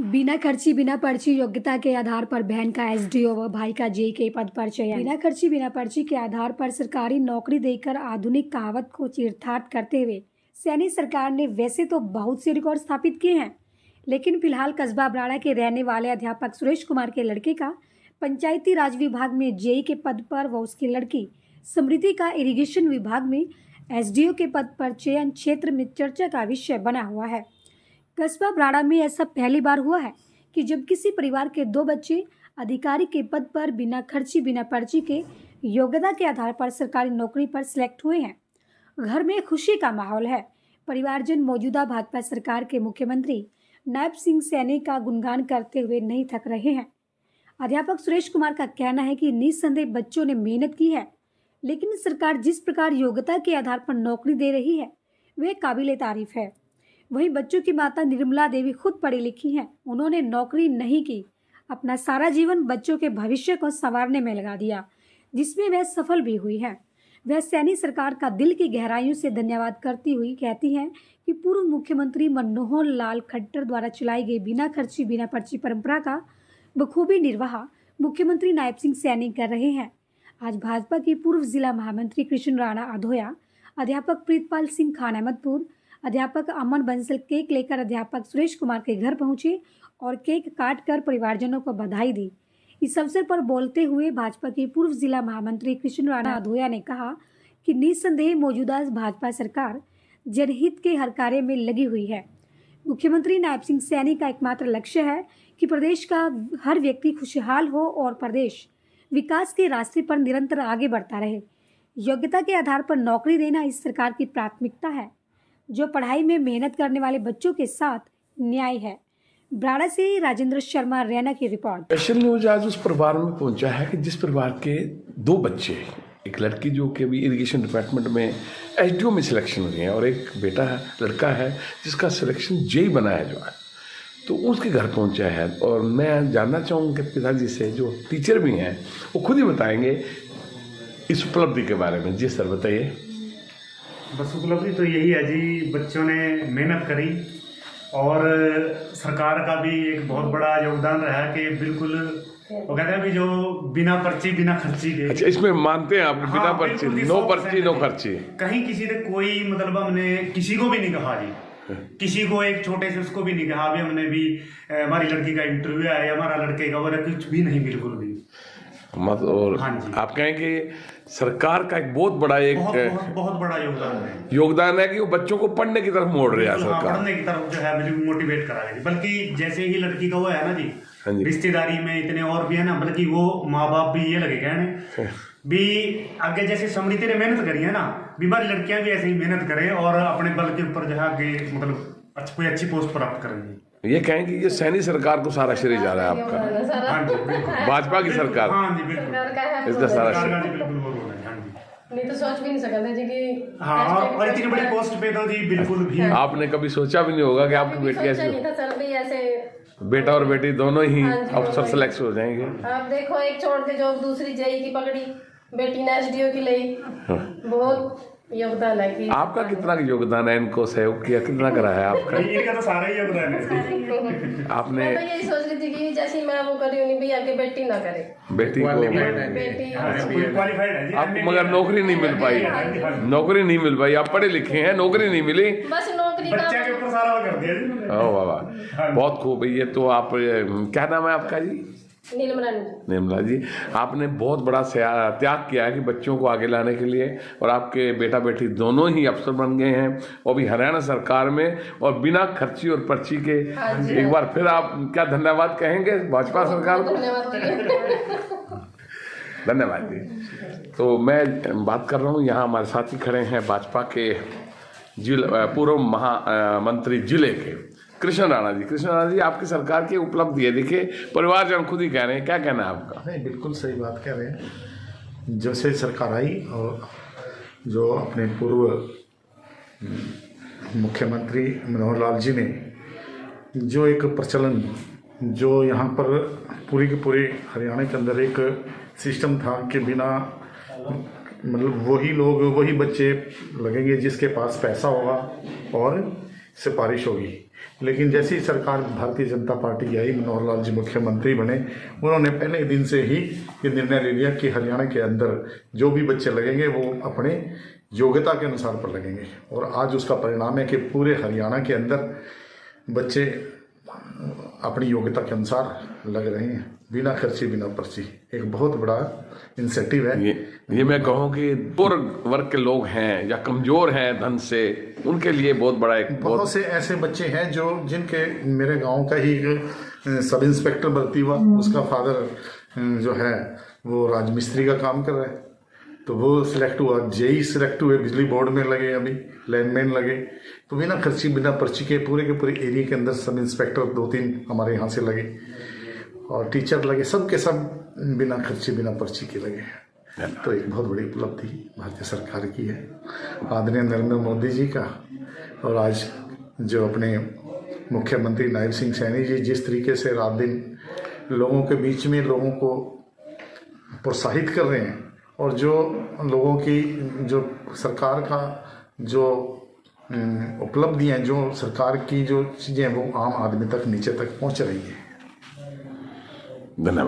बिना खर्ची बिना पर्ची योग्यता के आधार पर बहन का एसडीओ व भाई का जेई के पद पर चयन। बिना खर्ची बिना पर्ची के आधार पर सरकारी नौकरी देकर आधुनिक कहावत को चरितार्थ करते हुए सैनी सरकार ने वैसे तो बहुत से रिकॉर्ड स्थापित किए हैं, लेकिन फिलहाल कस्बा बराड़ा के रहने वाले अध्यापक सुरेश कुमार के लड़के का पंचायती राज विभाग में जेई के पद पर व उसकी लड़की समृद्धि का इरिगेशन विभाग में एसडीओ के पद पर चयन क्षेत्र में चर्चा का विषय बना हुआ है। कस्बा बराड़ा में ऐसा पहली बार हुआ है कि जब किसी परिवार के 2 बच्चे अधिकारी के पद पर बिना खर्ची बिना पर्ची के योग्यता के आधार पर सरकारी नौकरी पर सिलेक्ट हुए हैं। घर में खुशी का माहौल है। परिवारजन मौजूदा भाजपा सरकार के मुख्यमंत्री नायब सिंह सैनी का गुणगान करते हुए नहीं थक रहे हैं। अध्यापक सुरेश कुमार का कहना है कि निस्संदेह बच्चों ने मेहनत की है, लेकिन सरकार जिस प्रकार योग्यता के आधार पर नौकरी दे रही है वह काबिले तारीफ है। वहीं बच्चों की माता निर्मला देवी खुद पढ़ी लिखी हैं। उन्होंने नौकरी नहीं की, अपना सारा जीवन बच्चों के भविष्य को संवारने में लगा दिया, जिसमें वह सफल भी हुई है। वह सैनी सरकार का दिल की गहराइयों से धन्यवाद करती हुई कहती हैं कि पूर्व मुख्यमंत्री मनोहर लाल खट्टर द्वारा चलाई गई बिना खर्ची बिना पर्ची परंपरा का बखूबी निर्वाह मुख्यमंत्री नायब सिंह सैनी कर रहे हैं। आज भाजपा के पूर्व जिला महामंत्री कृष्ण राणा अधोया, अध्यापक प्रीतपाल सिंह खान अहमदपुर, अध्यापक अमन बंसल केक लेकर अध्यापक सुरेश कुमार के घर पहुंचे और केक काट कर परिवारजनों को बधाई दी। इस अवसर पर बोलते हुए भाजपा के पूर्व जिला महामंत्री कृष्ण राणा अधोया ने कहा कि निस्संदेह मौजूदा भाजपा सरकार जनहित के हर कार्य में लगी हुई है। मुख्यमंत्री नायब सिंह सैनी का एकमात्र लक्ष्य है कि प्रदेश का हर व्यक्ति खुशहाल हो और प्रदेश विकास के रास्ते पर निरंतर आगे बढ़ता रहे। योग्यता के आधार पर नौकरी देना इस सरकार की प्राथमिकता है, जो पढ़ाई में मेहनत करने वाले बच्चों के साथ न्याय है। बराड़ा से राजेंद्र शर्मा, रैना की रिपोर्ट। स्पेशल न्यूज आज उस परिवार में पहुंचा है कि जिस परिवार के 2 बच्चे, एक लड़की जो कि अभी इरिगेशन डिपार्टमेंट में एसडीओ में सिलेक्शन हुई है और एक बेटा है, लड़का है जिसका सिलेक्शन जेई बना है जो है, तो उसके घर पहुंचा है। और मैं जानना चाहूँगा कि पिताजी से, जो टीचर भी हैं, वो खुद ही बताएंगे इस उपलब्धि के बारे में। जी सर, बताइए। बस उपलब्धि तो यही है जी, बच्चों ने मेहनत करी और सरकार का भी एक बहुत बड़ा योगदान रहा कि बिल्कुल वो कहते हैं भी जो बिना पर्ची बिना खर्ची के। अच्छा, इसमें मानते हैं आप? हाँ, बिना पर्ची, नो पर्ची नो खर्ची। कहीं किसी ने कोई मतलब हमने किसी को भी नहीं कहा जी, किसी को एक छोटे से उसको भी नहीं कहा भी हमने भी हमारी लड़की का इंटरव्यू है या हमारा लड़के का, वो कुछ भी नहीं, बिल्कुल भी मत। और हाँ आप कहें कि सरकार का एक बहुत बड़ा बहुत बड़ा योगदान है कि वो बच्चों को पढ़ने की तरफ मोड़ रहा है सरकार। पढ़ने की तरफ जो है मोटिवेट करा रही है। बल्कि जैसे ही लड़की का वो है ना जी, रिश्तेदारी में इतने और भी है ना, बल्कि वो माँ बाप भी ये लगे कहने भी आगे जैसे समृद्धि ने मेहनत करी है ना, बीमारी लड़कियां भी ऐसे ही मेहनत करें और अपने बल के ऊपर जो है आगे मतलब कोई अच्छी पोस्ट प्राप्त करेंगे। ये कहें कि ये सैनी सरकार को सारा श्रेय जा रहा है आपका? हाँ जी, भाजपा की सरकार। हाँ जी, बिल्कुल इसका सारा श्रेय। नहीं तो सोच भी नहीं सकते थे कि हाँ, और इतनी बड़ी पोस्ट पे तो जी बिल्कुल भी आपने कभी सोचा भी नहीं होगा कि आपकी बेटी ऐसे बेटा और बेटी दोनों ही अफसर सेलेक्ट हो जाएंगे। आप देखो, एक छोड़ के जो दूसरी जेई की पकड़ी, बेटी ने एसडीओ की ली। बहुत योगदान है कि आपका कितना योगदान है? इनको सहयोग किया कितना करा है आपका? इनका तो सारा ही योगदान है। आपने मैं तो यही सोच रही थी कि जैसे मैं वो करी नहीं भी आगे बेटी ना करे, बेटी को बेटी क्वालिफाइड है जी। आपको मगर नौकरी नहीं मिल पाई, नौकरी नहीं मिल पाई। आप पढ़े लिखे हैं, नौकरी नहीं मिली, बस नौकरी बच्चे के ऊपर सारा कर दिया। ओ बाबा, बहुत खूब। ये तो आप, क्या नाम है आपका जी? निर्मला जी। आपने बहुत बड़ा त्याग किया है कि बच्चों को आगे लाने के लिए, और आपके बेटा बेटी दोनों ही अफसर बन गए हैं और भी हरियाणा सरकार में, और बिना खर्ची और पर्ची के। एक बार फिर आप क्या धन्यवाद कहेंगे भाजपा सरकार को? धन्यवाद जी। तो मैं बात कर रहा हूँ, यहाँ हमारे साथी खड़े हैं भाजपा के पूर्व महामंत्री जिले के कृष्ण राणा जी। कृष्ण राणा जी, आपकी सरकार की उपलब्धि है, देखिए परिवारजन खुद ही कह रहे हैं, क्या कहना है आपका? नहीं, बिल्कुल सही बात कह रहे हैं। जब से सरकार आई और जो अपने पूर्व मुख्यमंत्री मनोहर लाल जी ने जो एक प्रचलन, जो यहाँ पर पूरी के पूरे हरियाणा के अंदर एक सिस्टम था कि बिना मतलब वही लोग वही बच्चे लगेंगे जिसके पास पैसा होगा और सिफारिश होगी। लेकिन जैसे ही सरकार भारतीय जनता पार्टी की आई, मनोहर लाल जी मुख्यमंत्री बने, उन्होंने पहले दिन से ही ये निर्णय ले लिया कि हरियाणा के अंदर जो भी बच्चे लगेंगे वो अपने योग्यता के अनुसार पर लगेंगे। और आज उसका परिणाम है कि पूरे हरियाणा के अंदर बच्चे अपनी योग्यता के अनुसार लग रहे हैं, बिना खर्ची बिना पर्ची। एक बहुत बड़ा इंसेंटिव है। ये मैं कहूँ कि पूर्व वर्ग के लोग हैं या कमजोर हैं धन से, उनके लिए बहुत बड़ा एक बहुत से ऐसे बच्चे हैं जो जिनके, मेरे गांव का ही एक सब इंस्पेक्टर भर्ती हुआ, उसका फादर जो है वो राजमिस्त्री का काम कर रहा है, तो वो सिलेक्ट हुआ, जेई सिलेक्ट हुए, बिजली बोर्ड में लगे, अभी लाइनमैन लगे। तो बिना खर्ची बिना पर्ची के पूरे एरिया के अंदर सब इंस्पेक्टर 2-3 हमारे यहाँ से लगे, और टीचर लगे, सब के सब बिना खर्ची बिना पर्ची के लगे। तो एक बहुत बड़ी उपलब्धि भारतीय सरकार की है, आदरणीय नरेंद्र मोदी जी का। और आज जो अपने मुख्यमंत्री नायब सिंह सैनी जी जिस तरीके से रात दिन लोगों के बीच में लोगों को प्रोत्साहित कर रहे हैं, और जो लोगों की जो सरकार का जो उपलब्धियां, जो सरकार की जो चीज़ें वो आम आदमी तक, नीचे तक पहुंच रही हैं। धन्यवाद।